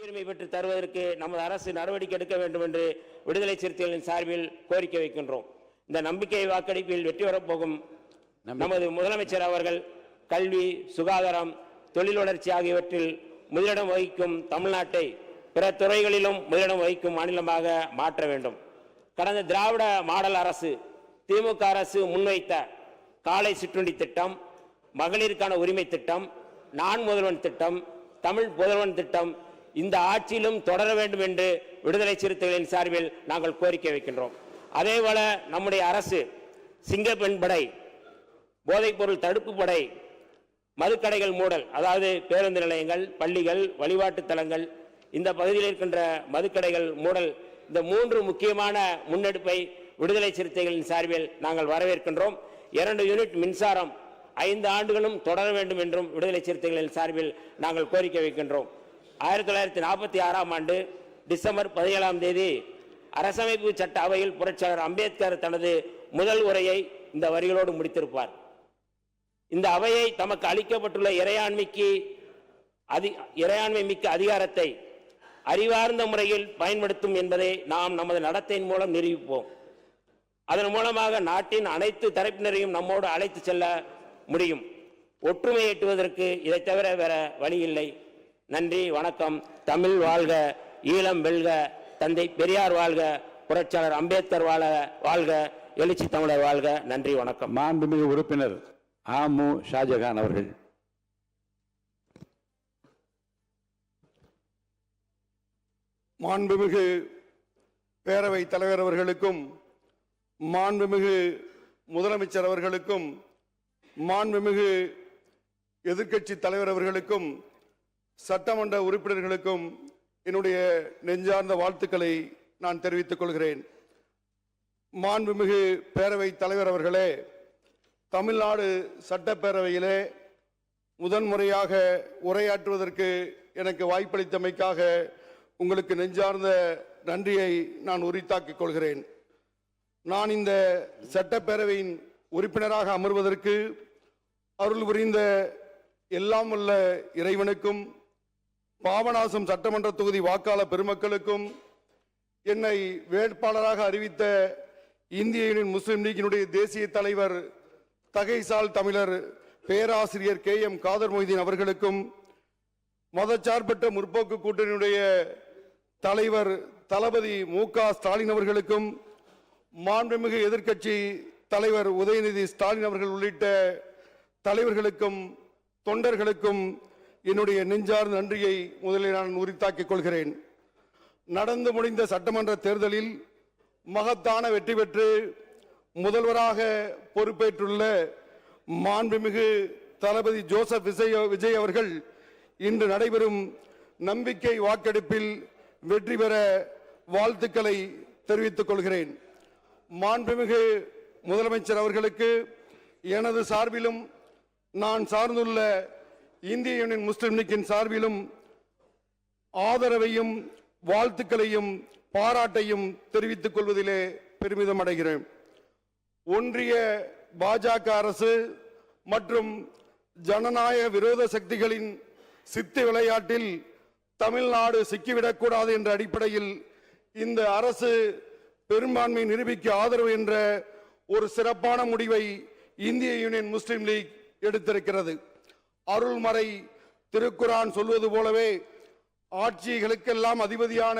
குடியுரிமை பெற்று தருவதற்கு நமது அரசு நடவடிக்கை எடுக்க வேண்டும் என்று விடுதலை சிறுத்தைகளின் சார்பில் கோரிக்கை வைக்கின்றோம். இந்த நம்பிக்கை வாக்கெடுப்பில் வெற்றி பெறப்போகும் நமது முதலமைச்சர் அவர்கள் கல்வி, சுகாதாரம், தொழில் வளர்ச்சி ஆகியவற்றில் முதலிடம் வகிக்கும் தமிழ்நாட்டை பிற துறைகளிலும் முதலிடம் வகிக்கும் மாநிலமாக மாற்ற வேண்டும். கடந்த திராவிட மாடல் அரசு திமுக அரசு முன்வைத்த காலை சிற்றுண்டி திட்டம், மகளிருக்கான உரிமை திட்டம், நான் முதல்வன் திட்டம், தமிழ் புதல்வன் திட்டம் இந்த ஆட்சியிலும் தொடர வேண்டும் என்று விடுதலை சிறுத்தைகளின் சார்பில் நாங்கள் கோரிக்கை வைக்கின்றோம். அதேபோல நம்முடைய அரசு சிங்கப்பெண் படை, போதைப்பொருள் தடுப்பு படை, மதுக்கடைகள் மூடல், அதாவது பேருந்து நிலையங்கள், பள்ளிகள், வழிபாட்டு தலங்கள், இந்த பகுதியில் இருக்கின்ற மதுக்கடைகள் மூடல், இந்த 3 முக்கியமான முன்னெடுப்பை விடுதலை சிறுத்தைகளின் சார்பில் நாங்கள் வரவேற்கின்றோம். 2 யூனிட் மின்சாரம் 5 ஆண்டுகளும் தொடர வேண்டும் என்றும் விடுதலை சிறுத்தைகளின் சார்பில் நாங்கள் கோரிக்கை வைக்கின்றோம். 1946ஆம் ஆண்டு டிசம்பர் 17ஆம் தேதி அரசமைப்பு சட்ட அவையில் புரட்சியாளர் அம்பேத்கர் தனது முதல் உரையை இந்த வரிகளோடு முடித்திருப்பார். இந்த அவையை தமக்கு அளிக்கப்பட்டுள்ள இறையாண்மை மிக்க அதிகாரத்தை அறிவார்ந்த முறையில் பயன்படுத்தும் என்பதை நாம் நமது நடத்தையின் மூலம் நிரூபிப்போம். அதன் மூலமாக நாட்டின் அனைத்து தரப்பினரையும் நம்மோடு அழைத்து செல்ல முடியும். ஒற்றுமை எட்டுவதற்கு இதை தவிர வேற வழி இல்லை. நன்றி, வணக்கம். தமிழ் வாழ்க, ஈழம் வெல்க, தந்தை பெரியார் வாழ்க, புரட்சியாளர் அம்பேத்கர் வாழ்க, எழுச்சி தமிழர் வாழ்க. நன்றி, வணக்கம். மாண்புமிகு உறுப்பினர் ஆமு ஷாஜகான் அவர்கள். மாண்புமிகு பேரவை தலைவர் அவர்களுக்கும், மாண்புமிகு முதலமைச்சர் அவர்களுக்கும், மாண்புமிகு எதிர்க்கட்சி தலைவர் அவர்களுக்கும், சட்டமன்ற உறுப்பினர்களுக்கும் என்னுடைய நெஞ்சார்ந்த வாழ்த்துக்களை நான் தெரிவித்துக் கொள்கிறேன். மாண்புமிகு பேரவை தலைவர் அவர்களே, தமிழ்நாடு சட்டப்பேரவையிலே முதன்முறையாக உரையாற்றுவதற்கு எனக்கு வாய்ப்பளித்தமைக்காக உங்களுக்கு நெஞ்சார்ந்த நன்றியை நான் உரித்தாக்கிக் கொள்கிறேன். நான் இந்த சட்டப்பேரவையின் உறுப்பினராக அமர்வதற்கு அருள் புரிந்த எல்லாம் வல்ல இறைவனுக்கும், பாபநாசம் சட்டமன்ற தொகுதி வாக்காளர் பெருமக்களுக்கும், என்னை வேட்பாளராக அறிவித்த இந்திய யூனியன் முஸ்லிம் லீக்கினுடைய தேசிய தலைவர் தகைசால் தமிழர் பேராசிரியர் KM காதர் மொய்தீன் அவர்களுக்கும், மதச்சார்பற்ற முற்போக்கு கூட்டணியுடைய தலைவர் தளபதி MK ஸ்டாலின் அவர்களுக்கும், மாண்புமிகு எதிர்க்கட்சி தலைவர் உதயநிதி ஸ்டாலின் அவர்கள் உள்ளிட்ட தலைவர்களுக்கும் தொண்டர்களுக்கும் என்னுடைய நெஞ்சார்ந்த நன்றியை முதலில் நான் உரித்தாக்கிக் கொள்கிறேன். நடந்து முடிந்த சட்டமன்ற தேர்தலில் மகத்தான வெற்றி பெற்று முதல்வராக பொறுப்பேற்றுள்ள மாண்புமிகு தளபதி ஜோசப் விஜய் அவர்கள் இன்று நடைபெறும் நம்பிக்கை வாக்கெடுப்பில் வெற்றி பெற வாழ்த்துக்களை தெரிவித்துக் கொள்கிறேன். மாண்புமிகு முதலமைச்சர் அவர்களுக்கு எனது சார்பிலும், நான் சார்ந்துள்ள இந்திய யூனியன் முஸ்லிம் லீக்கின் சார்பிலும் ஆதரவையும் வாழ்த்துக்களையும் பாராட்டையும் தெரிவித்துக் கொள்வதிலே பெருமிதம் அடைகிறேன். ஒன்றிய பாஜக அரசு மற்றும் ஜனநாயக விரோத சக்திகளின் சித்து விளையாட்டில் தமிழ்நாடு சிக்கிவிடக்கூடாது என்ற அடிப்படையில் இந்த அரசு பெரும்பான்மை நிரூபிக்க ஆதரவு என்ற ஒரு சிறப்பான முடிவை இந்திய யூனியன் முஸ்லிம் லீக் எடுத்திருக்கிறது. அருள்மறை திருக்குரான் சொல்வது போலவே ஆட்சிகளுக்கெல்லாம் அதிபதியான